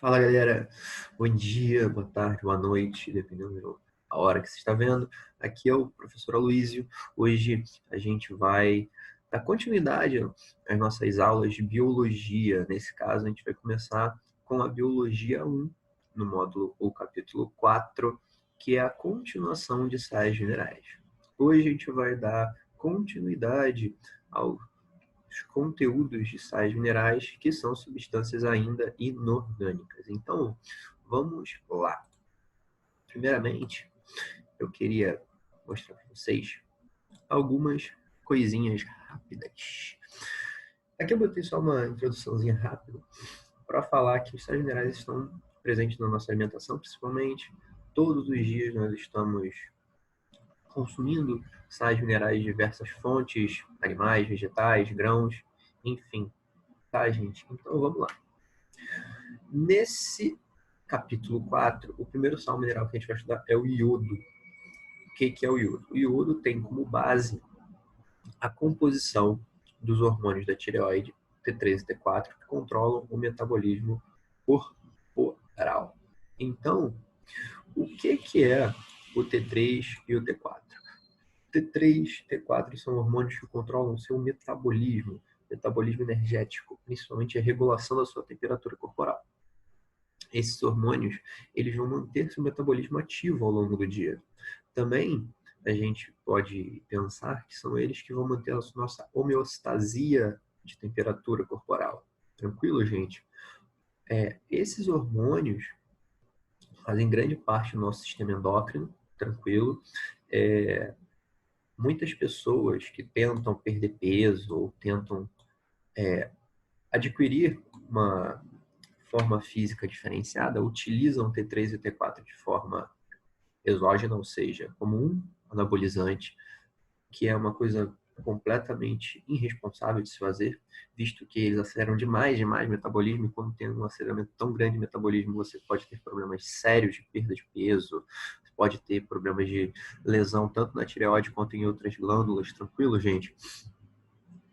Fala galera, bom dia, boa tarde, boa noite, dependendo da hora que você está vendo. Aqui é o professor Aloysio. Hoje a gente vai dar continuidade às nossas aulas de biologia. Nesse caso, a gente vai começar com a biologia 1, no módulo ou capítulo 4, que é a continuação de sais minerais. Hoje a gente vai dar continuidade ao os conteúdos de sais minerais, que são substâncias ainda inorgânicas. Então, vamos lá. Primeiramente, eu queria mostrar para vocês algumas coisinhas rápidas. Aqui eu botei só uma introduçãozinha rápida para falar que os sais minerais estão presentes na nossa alimentação, principalmente. Todos os dias nós estamos consumindo sais minerais de diversas fontes, animais, vegetais, grãos, enfim, tá, gente? Então vamos lá. Nesse capítulo 4, o primeiro sal mineral que a gente vai estudar é o iodo. O que é o iodo? O iodo tem como base a composição dos hormônios da tireoide, T3 e T4, que controlam o metabolismo corporal. Então, o que é o T3 e o T4? T3 e T4 são hormônios que controlam o seu metabolismo energético, principalmente a regulação da sua temperatura corporal. Esses hormônios, eles vão manter seu metabolismo ativo ao longo do dia. Também a gente pode pensar que são eles que vão manter a nossa homeostasia de temperatura corporal. Tranquilo, gente? Esses hormônios fazem grande parte do nosso sistema endócrino, tranquilo. Muitas pessoas que tentam perder peso ou tentam adquirir uma forma física diferenciada utilizam T3 e T4 de forma exógena, ou seja, como um anabolizante, que é uma coisa completamente irresponsável de se fazer, visto que eles aceleram demais o metabolismo, e quando tem um aceleramento tão grande de metabolismo, você pode ter problemas sérios de perda de peso, pode ter problemas de lesão tanto na tireoide quanto em outras glândulas, tranquilo, gente?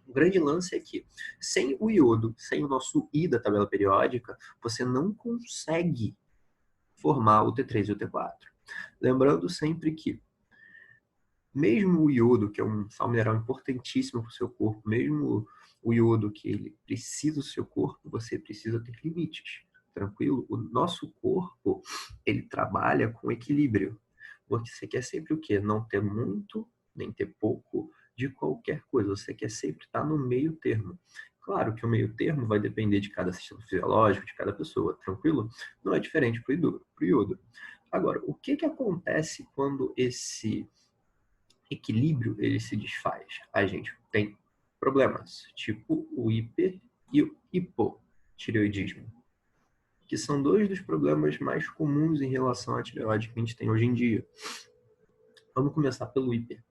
O grande lance é que, sem o iodo, sem o nosso I da tabela periódica, você não consegue formar o T3 e o T4. Lembrando sempre que, mesmo o iodo, que é um sal mineral importantíssimo para o seu corpo, mesmo o iodo que ele precisa do seu corpo, você precisa ter limites, tranquilo? O nosso corpo, ele trabalha com equilíbrio. Você quer sempre o quê? Não ter muito, nem ter pouco de qualquer coisa. Você quer sempre estar no meio termo. Claro que o meio termo vai depender de cada sistema fisiológico, de cada pessoa, tranquilo? Não é diferente para o iodo. Agora, o que acontece quando esse equilíbrio ele se desfaz? A gente tem problemas, tipo o hiper e o hipotireoidismo, que são dois dos problemas mais comuns em relação à tireoide que a gente tem hoje em dia. Vamos começar pelo hiper.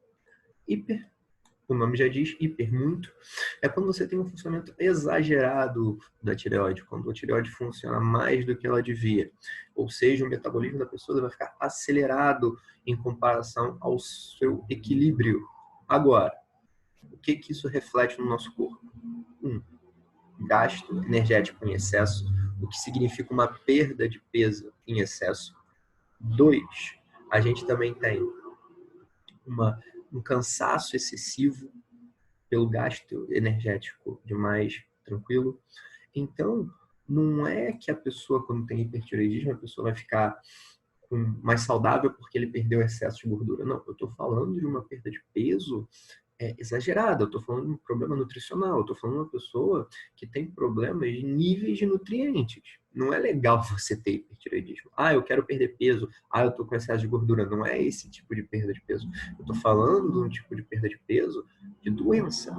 Hiper, o nome já diz, hiper, muito, é quando você tem um funcionamento exagerado da tireoide, quando a tireoide funciona mais do que ela devia. Ou seja, o metabolismo da pessoa vai ficar acelerado em comparação ao seu equilíbrio. Agora, o que isso reflete no nosso corpo? Gasto energético em excesso, o que significa uma perda de peso em excesso. 2, a gente também tem um cansaço excessivo pelo gasto energético demais, tranquilo? Então, não é que a pessoa, quando tem hipertireoidismo, a pessoa vai ficar mais saudável porque ele perdeu excesso de gordura. Não, eu estou falando de uma perda de peso exagerada, eu estou falando de um problema nutricional, eu estou falando de uma pessoa que tem problemas de níveis de nutrientes. Não é legal você ter hipertireoidismo. Ah, eu quero perder peso. Ah, eu estou com excesso de gordura. Não é esse tipo de perda de peso. Eu estou falando de um tipo de perda de peso de doença.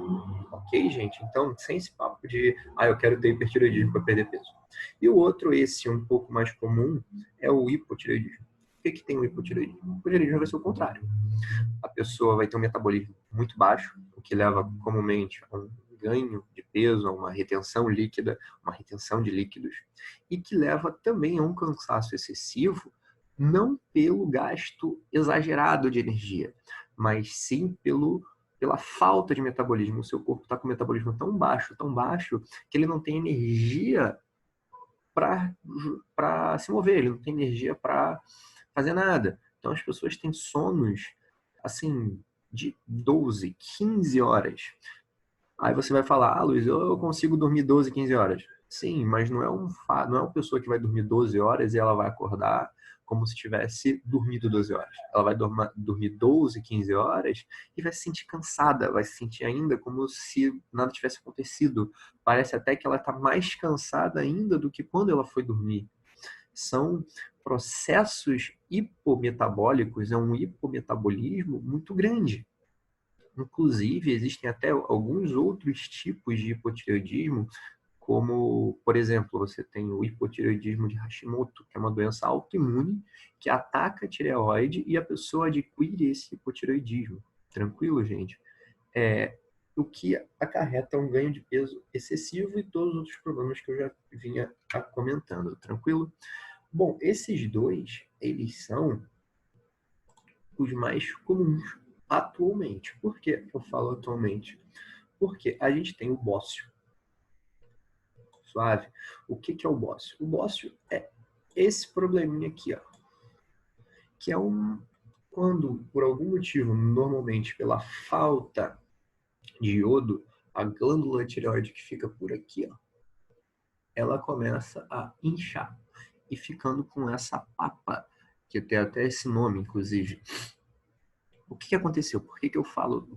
Ok, gente? Então, sem esse papo de, eu quero ter hipertireoidismo para perder peso. E o outro, esse um pouco mais comum, é o hipotireoidismo. O que tem o hipotireoidismo? O hipotireoidismo vai ser o contrário. A pessoa vai ter um metabolismo muito baixo, o que leva comumente a um ganho de peso, a uma retenção líquida, uma retenção de líquidos, e que leva também a um cansaço excessivo, não pelo gasto exagerado de energia, mas sim pela falta de metabolismo. O seu corpo está com o metabolismo tão baixo, que ele não tem energia para se mover, ele não tem energia para fazer nada. Então as pessoas têm sonos assim de 12, 15 horas. Aí você vai falar: "Ah, Luiz, eu consigo dormir 12, 15 horas". Sim, mas não é uma pessoa que vai dormir 12 horas e ela vai acordar como se tivesse dormido 12 horas. Ela vai dormir 12, 15 horas e vai se sentir cansada, vai se sentir ainda como se nada tivesse acontecido. Parece até que ela está mais cansada ainda do que quando ela foi dormir. São processos hipometabólicos, é um hipometabolismo muito grande. Inclusive, existem até alguns outros tipos de hipotireoidismo, como, por exemplo, você tem o hipotireoidismo de Hashimoto, que é uma doença autoimune que ataca a tireoide e a pessoa adquire esse hipotireoidismo. Tranquilo, gente? O que acarreta um ganho de peso excessivo e todos os outros problemas que eu já vinha comentando. Tranquilo? Bom, esses dois, eles são os mais comuns atualmente. Por que eu falo atualmente? Porque a gente tem o bócio. Suave. O que é o bócio? O bócio é esse probleminha aqui, ó. Que é quando, por algum motivo, normalmente pela falta de iodo, a glândula tireoide que fica por aqui, ó, ela começa a inchar. E ficando com essa papa, que tem até esse nome, inclusive. O que aconteceu? Por que eu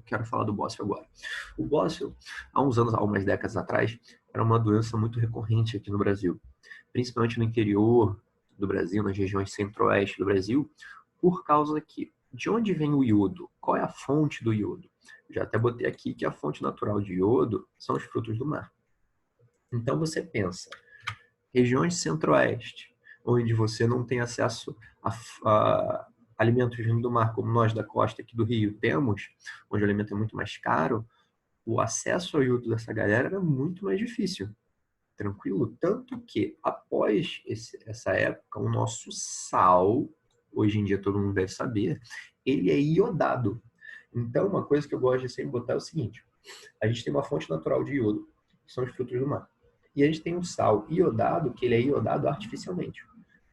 quero falar do bócio agora? O bócio, há uns anos, há umas décadas atrás, era uma doença muito recorrente aqui no Brasil, principalmente no interior do Brasil, nas regiões centro-oeste do Brasil, por causa que, de onde vem o iodo? Qual é a fonte do iodo? Já até botei aqui que a fonte natural de iodo são os frutos do mar. Então você pensa, regiões centro-oeste, onde você não tem acesso a alimentos vindo do mar, como nós da costa aqui do Rio temos, onde o alimento é muito mais caro, o acesso ao iodo dessa galera era muito mais difícil. Tranquilo? Tanto que, após essa época, o nosso sal, hoje em dia todo mundo deve saber, ele é iodado. Então, uma coisa que eu gosto de sempre botar é o seguinte: a gente tem uma fonte natural de iodo, que são os frutos do mar. E a gente tem um sal iodado, que ele é iodado artificialmente.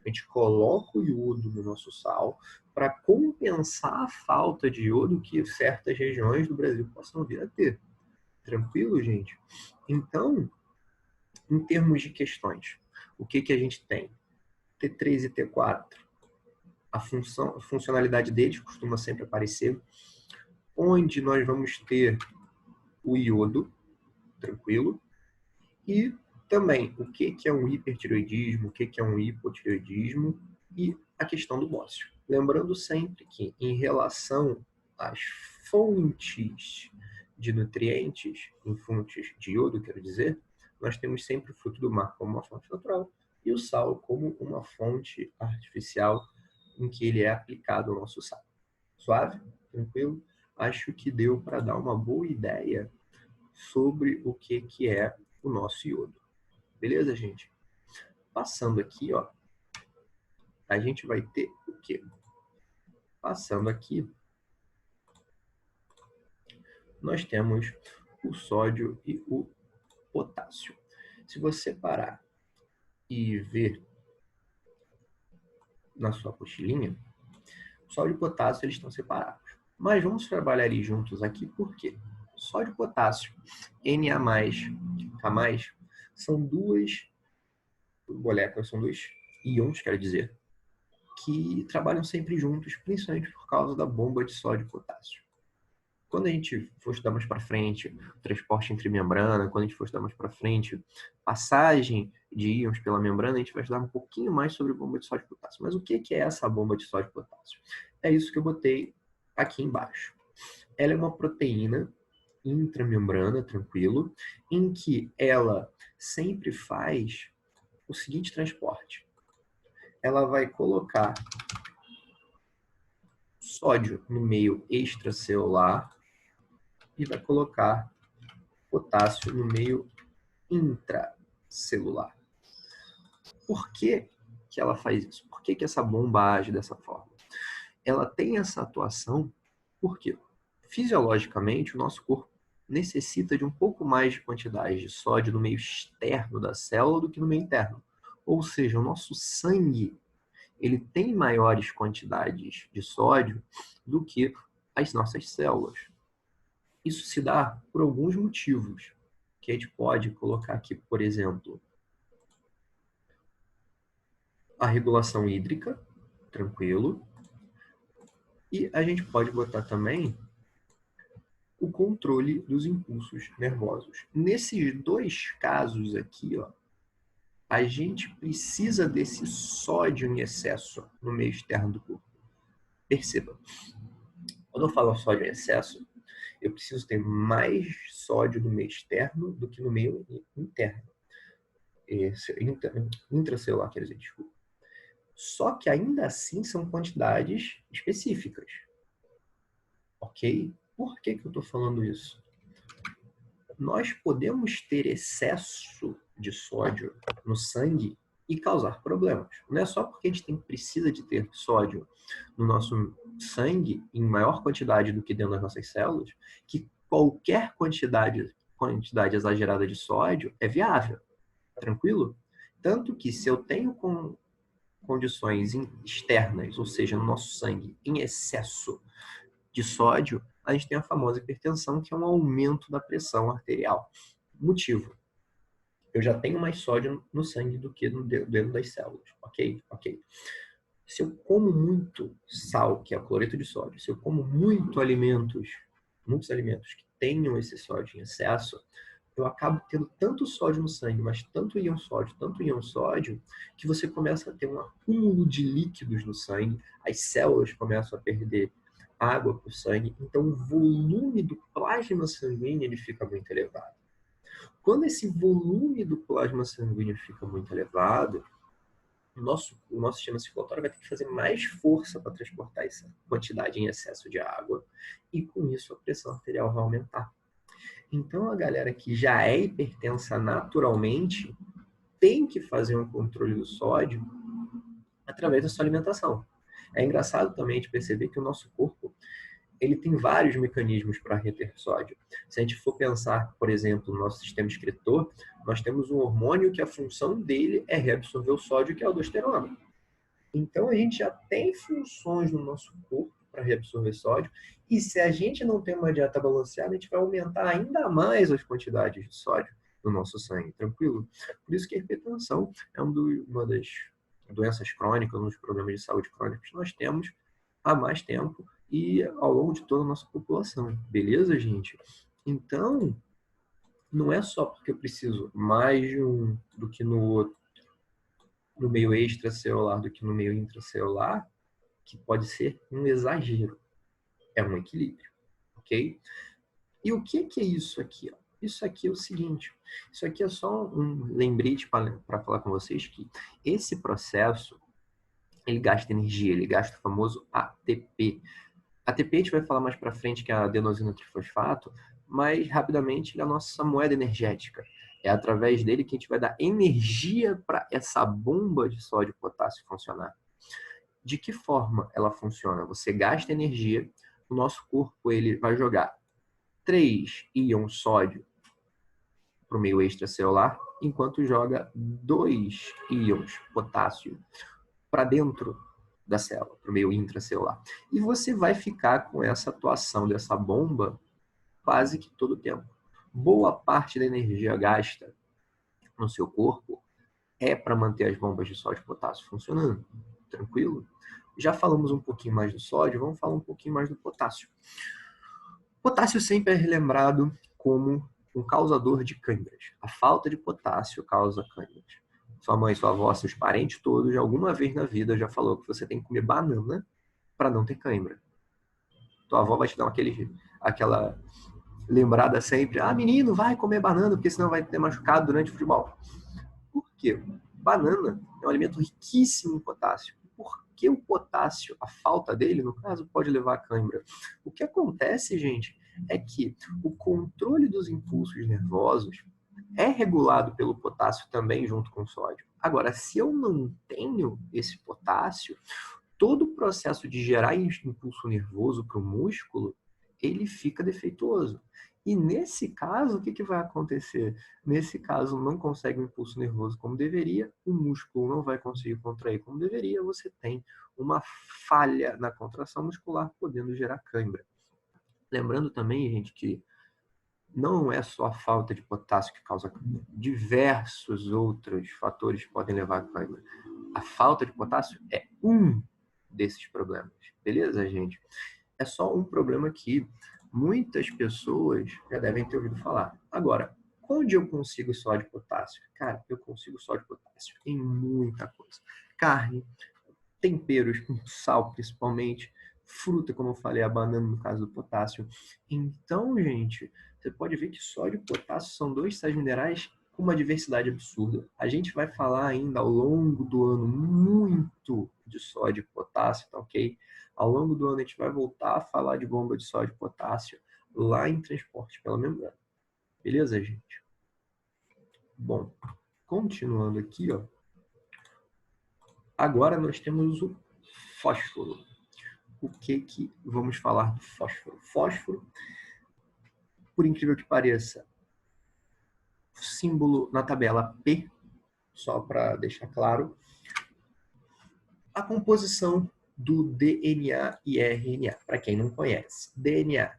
A gente coloca o iodo no nosso sal para compensar a falta de iodo que certas regiões do Brasil possam vir a ter. Tranquilo, gente? Então, em termos de questões, o que a gente tem? T3 e T4. A funcionalidade deles costuma sempre aparecer, onde nós vamos ter o iodo, tranquilo, e também o que é um hipertireoidismo, o que é um hipotireoidismo e a questão do bócio. Lembrando sempre que, em relação às fontes de nutrientes, em fontes de iodo, quero dizer, nós temos sempre o fruto do mar como uma fonte natural e o sal como uma fonte artificial em que ele é aplicado ao nosso sal. Suave? Tranquilo? Acho que deu para dar uma boa ideia sobre o que é o nosso iodo. Beleza, gente? Passando aqui, ó, a gente vai ter o quê? Passando aqui, nós temos o sódio e o potássio. Se você parar e ver na sua apostilinha, sódio e potássio eles estão separados. Mas vamos trabalhar eles juntos aqui, por quê? Sódio e potássio, Na+, K+, são duas moléculas, são dois íons, quero dizer, que trabalham sempre juntos, principalmente por causa da bomba de sódio e potássio. Quando a gente for estudar mais para frente, o transporte entre membrana, quando a gente for estudar mais para frente, passagem de íons pela membrana, a gente vai estudar um pouquinho mais sobre bomba de sódio e potássio. Mas o que é essa bomba de sódio e potássio? É isso que eu botei aqui embaixo. Ela é uma proteína intramembrana, tranquilo, em que ela sempre faz o seguinte transporte. Ela vai colocar sódio no meio extracelular e vai colocar potássio no meio intracelular. Por que ela faz isso? Por que essa bomba age dessa forma? Ela tem essa atuação porque, fisiologicamente, o nosso corpo necessita de um pouco mais de quantidade de sódio no meio externo da célula do que no meio interno. Ou seja, o nosso sangue, ele tem maiores quantidades de sódio do que as nossas células. Isso se dá por alguns motivos, que a gente pode colocar aqui, por exemplo, a regulação hídrica, tranquilo, e a gente pode botar também o controle dos impulsos nervosos. Nesses dois casos aqui, ó, a gente precisa desse sódio em excesso no meio externo do corpo. Perceba, quando eu falo sódio em excesso, eu preciso ter mais sódio no meio externo do que no meio interno. Intracelular, quer dizer, desculpa. Só que ainda assim são quantidades específicas. Ok? Por que eu estou falando isso? Nós podemos ter excesso de sódio no sangue e causar problemas. Não é só porque a gente precisa de ter sódio no nosso sangue em maior quantidade do que dentro das nossas células, que qualquer quantidade exagerada de sódio é viável. Tranquilo? Tanto que se eu tenho condições externas, ou seja, no nosso sangue, em excesso de sódio, a gente tem a famosa hipertensão, que é um aumento da pressão arterial. Motivo: eu já tenho mais sódio no sangue do que dentro das células. Ok? Ok. Se eu como muito sal, que é o cloreto de sódio, se eu como muitos alimentos que tenham esse sódio em excesso, eu acabo tendo tanto sódio no sangue, mas tanto íon sódio, que você começa a ter um acúmulo de líquidos no sangue, as células começam a perder água para o sangue, então o volume do plasma sanguíneo ele fica muito elevado. Quando esse volume do plasma sanguíneo fica muito elevado, o nosso sistema circulatório vai ter que fazer mais força para transportar essa quantidade em excesso de água, e com isso a pressão arterial vai aumentar. Então, a galera que já é hipertensa naturalmente tem que fazer um controle do sódio através da sua alimentação. É engraçado também de perceber que o nosso corpo ele tem vários mecanismos para reter sódio. Se a gente for pensar, por exemplo, no nosso sistema excretor, nós temos um hormônio que a função dele é reabsorver o sódio, que é a aldosterona. Então, a gente já tem funções no nosso corpo para reabsorver sódio, e se a gente não tem uma dieta balanceada, a gente vai aumentar ainda mais as quantidades de sódio no nosso sangue, tranquilo? Por isso que a hipertensão é uma das doenças crônicas, um dos problemas de saúde crônicos que nós temos há mais tempo e ao longo de toda a nossa população. Beleza, gente? Então, não é só porque eu preciso mais de um do que no outro, no meio extracelular do que no meio intracelular, que pode ser um exagero. É um equilíbrio, ok? E o que é isso aqui? Ó? Isso aqui é o seguinte, isso aqui é só um lembrete para falar com vocês que esse processo, ele gasta energia, ele gasta o famoso ATP. ATP a gente vai falar mais para frente, que é a adenosina trifosfato, mas rapidamente ele é a nossa moeda energética. É através dele que a gente vai dar energia para essa bomba de sódio e potássio funcionar. De que forma ela funciona? Você gasta energia, o nosso corpo ele vai jogar 3 íons sódio para o meio extracelular, enquanto joga 2 íons potássio para dentro da célula, para o meio intracelular. E você vai ficar com essa atuação dessa bomba quase que todo o tempo. Boa parte da energia gasta no seu corpo é para manter as bombas de sódio e potássio funcionando. Tranquilo? Já falamos um pouquinho mais do sódio, vamos falar um pouquinho mais do potássio. Potássio sempre é relembrado como um causador de câimbras. A falta de potássio causa câimbras. Sua mãe, sua avó, seus parentes todos, alguma vez na vida já falou que você tem que comer banana para não ter câimbra. Tua avó vai te dar aquela lembrada sempre, menino, vai comer banana, porque senão vai ter machucado durante o futebol. Por quê? Banana é um alimento riquíssimo em potássio. Por que o potássio, a falta dele, no caso, pode levar a câimbra? O que acontece, gente, é que o controle dos impulsos nervosos é regulado pelo potássio também junto com o sódio. Agora, se eu não tenho esse potássio, todo o processo de gerar impulso nervoso para o músculo, ele fica defeituoso. E nesse caso, o que vai acontecer? Nesse caso, não consegue o impulso nervoso como deveria, o músculo não vai conseguir contrair como deveria, você tem uma falha na contração muscular, podendo gerar cãibra. Lembrando também, gente, que não é só a falta de potássio que causa cãibra. Diversos outros fatores podem levar a cãibra. A falta de potássio é um desses problemas. Beleza, gente? É só um problema que muitas pessoas já devem ter ouvido falar. Agora, onde eu consigo sódio e potássio? Cara, eu consigo sódio e potássio em muita coisa. Carne, temperos, com sal principalmente, fruta, como eu falei, a banana no caso do potássio. Então, gente, você pode ver que sódio e potássio são dois sais minerais com uma diversidade absurda. A gente vai falar ainda ao longo do ano muito de sódio e potássio, tá ok? Ao longo do ano a gente vai voltar a falar de bomba de sódio e potássio lá em transporte pela membrana. Beleza, gente? Bom, continuando aqui, ó. Agora nós temos o fósforo. O que vamos falar do fósforo? Fósforo, por incrível que pareça, símbolo na tabela P, só para deixar claro, a composição do DNA e RNA, para quem não conhece. DNA,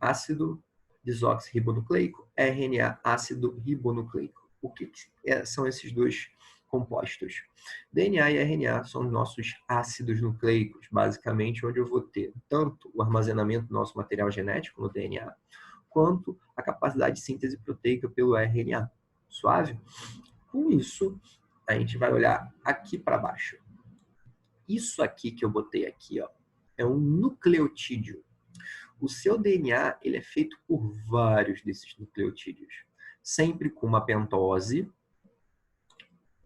ácido desoxirribonucleico, RNA, ácido ribonucleico. O que são esses dois compostos? DNA e RNA são nossos ácidos nucleicos, basicamente onde eu vou ter tanto o armazenamento do nosso material genético no DNA, quanto a capacidade de síntese proteica pelo RNA. Suave? Com isso, a gente vai olhar aqui para baixo. Isso aqui que eu botei aqui, ó, é um nucleotídeo. O seu DNA ele é feito por vários desses nucleotídeos, sempre com uma pentose,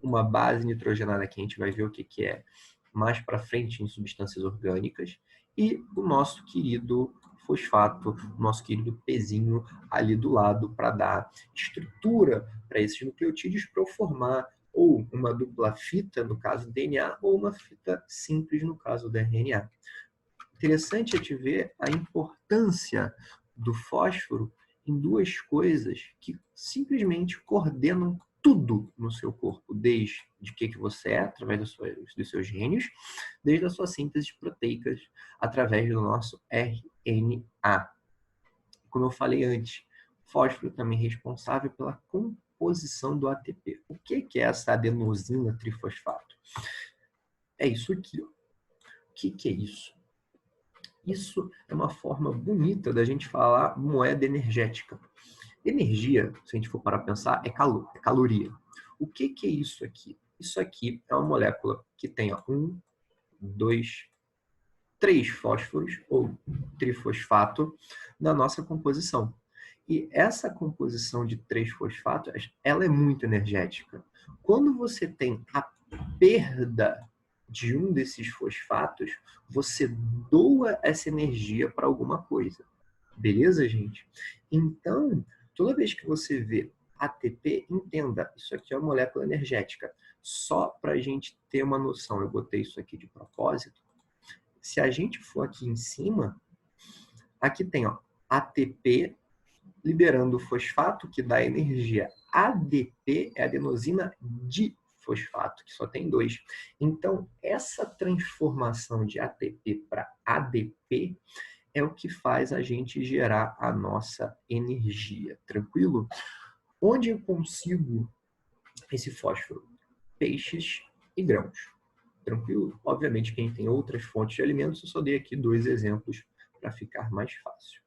uma base nitrogenada que a gente vai ver o que é mais para frente em substâncias orgânicas, e o nosso querido fosfato, o nosso querido pezinho ali do lado para dar estrutura para esses nucleotídeos para eu formar ou uma dupla fita, no caso do DNA, ou uma fita simples, no caso do RNA. Interessante é te ver a importância do fósforo em duas coisas que simplesmente coordenam tudo no seu corpo, desde de que você é, através dos seus genes, desde a sua síntese proteicas, através do nosso RNA. Como eu falei antes, fósforo também é responsável pela composição do ATP. O que é essa adenosina trifosfato? É isso aqui. Ó. O que é isso? Isso é uma forma bonita da gente falar moeda energética. Energia, se a gente for para pensar, é calor, é caloria. O que é isso aqui? Isso aqui é uma molécula que tem 1, 2, 3 fósforos, ou trifosfato, na nossa composição. E essa composição de 3 fosfatos, ela é muito energética. Quando você tem a perda de um desses fosfatos, você doa essa energia para alguma coisa. Beleza, gente? Então, toda vez que você vê ATP, entenda, isso aqui é uma molécula energética. Só para a gente ter uma noção, eu botei isso aqui de propósito. Se a gente for aqui em cima, aqui tem ATP liberando o fosfato, que dá energia. ADP é adenosina difosfato, que só tem 2. Então, essa transformação de ATP para ADP é o que faz a gente gerar a nossa energia. Tranquilo? Onde eu consigo esse fósforo? Peixes e grãos. Tranquilo? Obviamente, quem tem outras fontes de alimentos, eu só dei aqui 2 exemplos para ficar mais fácil.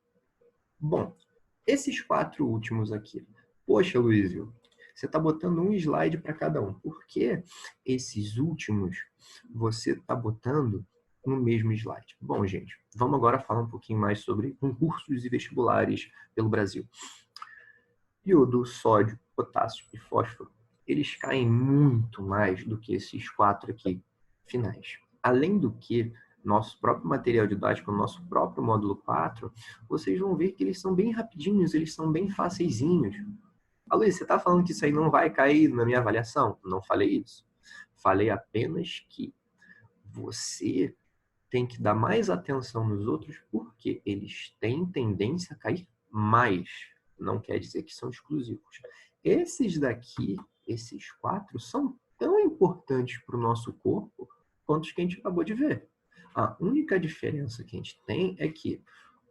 Bom, esses 4 últimos aqui. Poxa, Luizio, você está botando um slide para cada um. Por que esses últimos você está botando no mesmo slide? Bom, gente, vamos agora falar um pouquinho mais sobre concursos e vestibulares pelo Brasil. Iodo, sódio, potássio e fósforo, eles caem muito mais do que esses 4 aqui finais. Além do que, nosso próprio material didático, nosso próprio módulo 4, vocês vão ver que eles são bem rapidinhos, eles são bem faceizinhos. Luiz, você está falando que isso aí não vai cair na minha avaliação? Não falei isso. Falei apenas que você tem que dar mais atenção nos outros porque eles têm tendência a cair mais. Não quer dizer que são exclusivos. Esses daqui, esses 4, são tão importantes para o nosso corpo quanto os que a gente acabou de ver. A única diferença que a gente tem é que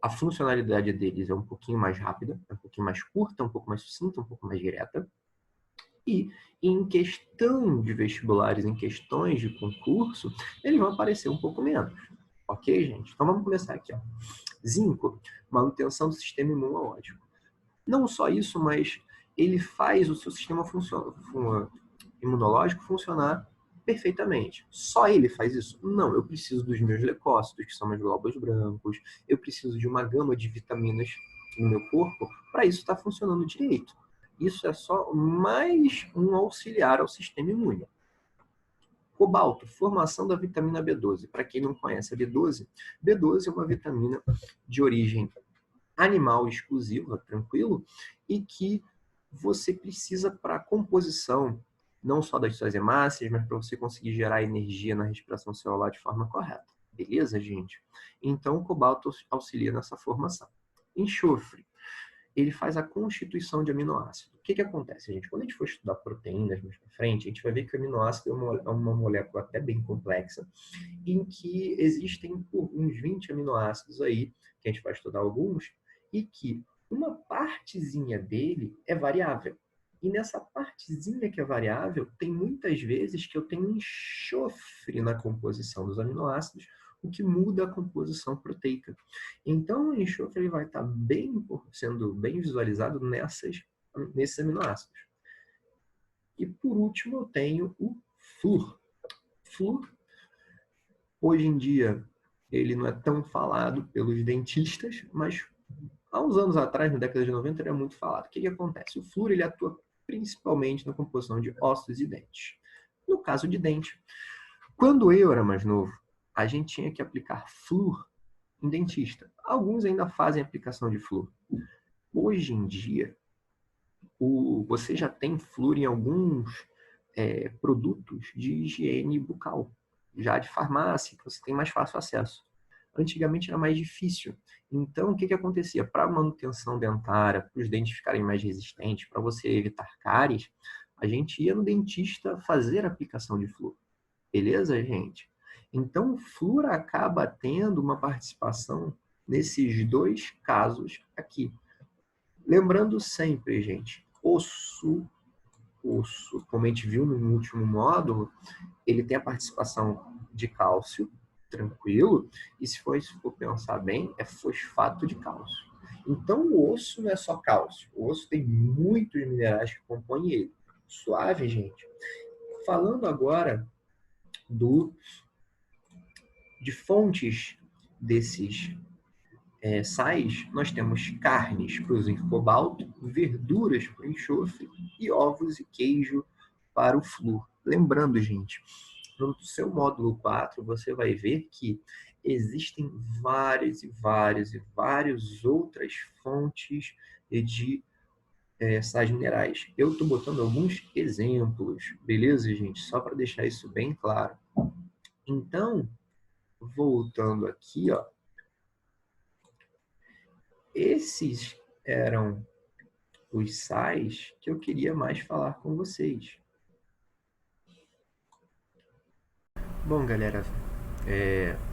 a funcionalidade deles é um pouquinho mais rápida, é um pouquinho mais curta, um pouco mais sucinta, um pouco mais direta. E em questão de vestibulares, em questões de concurso, eles vão aparecer um pouco menos. Ok, gente? Então vamos começar aqui. Ó. Zinco, manutenção do sistema imunológico. Não só isso, mas ele faz o seu sistema imunológico funcionar perfeitamente. Só ele faz isso? Não, eu preciso dos meus leucócitos, que são meus glóbulos brancos, eu preciso de uma gama de vitaminas no meu corpo para isso estar funcionando direito. Isso é só mais um auxiliar ao sistema imune. Cobalto, formação da vitamina B12. Para quem não conhece a B12, B12 é uma vitamina de origem animal exclusiva, tranquilo, e que você precisa para a composição, não só das suas hemácias, mas para você conseguir gerar energia na respiração celular de forma correta. Beleza, gente? Então, o cobalto auxilia nessa formação. Enxofre. Ele faz a constituição de aminoácido. O que acontece, gente? Quando a gente for estudar proteínas mais para frente, a gente vai ver que o aminoácido é uma molécula até bem complexa, em que existem uns 20 aminoácidos aí, que a gente vai estudar alguns, e que uma partezinha dele é variável. E nessa partezinha que é variável, tem muitas vezes que eu tenho enxofre na composição dos aminoácidos, o que muda a composição proteica. Então, o enxofre ele vai estar sendo bem visualizado nesses aminoácidos. E, por último, eu tenho o flúor. Flúor, hoje em dia, ele não é tão falado pelos dentistas, mas há uns anos atrás, na década de 90, ele é muito falado. O que acontece? O flúor ele atua principalmente na composição de ossos e dentes. No caso de dente, quando eu era mais novo, a gente tinha que aplicar flúor em dentista. Alguns ainda fazem aplicação de flúor. Hoje em dia, você já tem flúor em alguns produtos de higiene bucal, já de farmácia, que você tem mais fácil acesso. Antigamente era mais difícil. Então, o que acontecia? Para a manutenção dentária, para os dentes ficarem mais resistentes, para você evitar cáries, a gente ia no dentista fazer a aplicação de flúor. Beleza, gente? Então, o flúor acaba tendo uma participação nesses dois casos aqui. Lembrando sempre, gente, osso, como a gente viu no último módulo, ele tem a participação de cálcio, tranquilo, e se for pensar bem, é fosfato de cálcio. Então, o osso não é só cálcio, o osso tem muitos minerais que compõem ele. Suave, gente? Falando agora de fontes desses sais, nós temos carnes para o zinco cobalto, verduras para o enxofre e ovos e queijo para o flúor. Lembrando, gente, no seu módulo 4, você vai ver que existem várias outras fontes de sais minerais. Eu estou botando alguns exemplos, beleza, gente? Só para deixar isso bem claro. Então, voltando aqui, ó, esses eram os sais que eu queria mais falar com vocês. Bom, galera,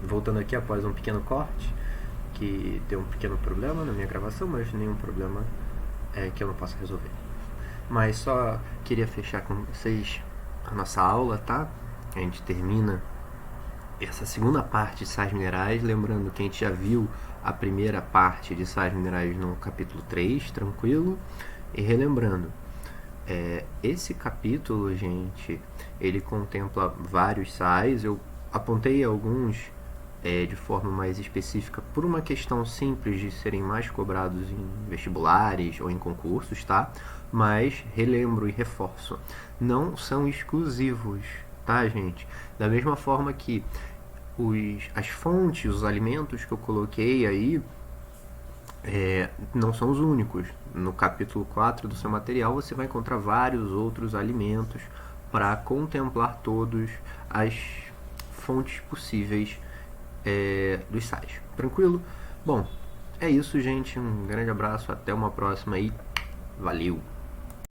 voltando aqui após um pequeno corte, que deu um pequeno problema na minha gravação, mas nenhum problema que eu não possa resolver. Mas só queria fechar com vocês a nossa aula, tá? A gente termina essa segunda parte de sais minerais, lembrando que a gente já viu a primeira parte de sais minerais no capítulo 3, tranquilo? E relembrando, esse capítulo, gente, ele contempla vários sais, eu apontei alguns de forma mais específica por uma questão simples de serem mais cobrados em vestibulares ou em concursos, tá? Mas relembro e reforço, não são exclusivos, tá, gente? Da mesma forma que as fontes, os alimentos que eu coloquei aí não são os únicos. No capítulo 4 do seu material você vai encontrar vários outros alimentos para contemplar todas as fontes possíveis dos sais. Tranquilo? Bom, é isso, gente. Um grande abraço. Até uma próxima aí. Valeu!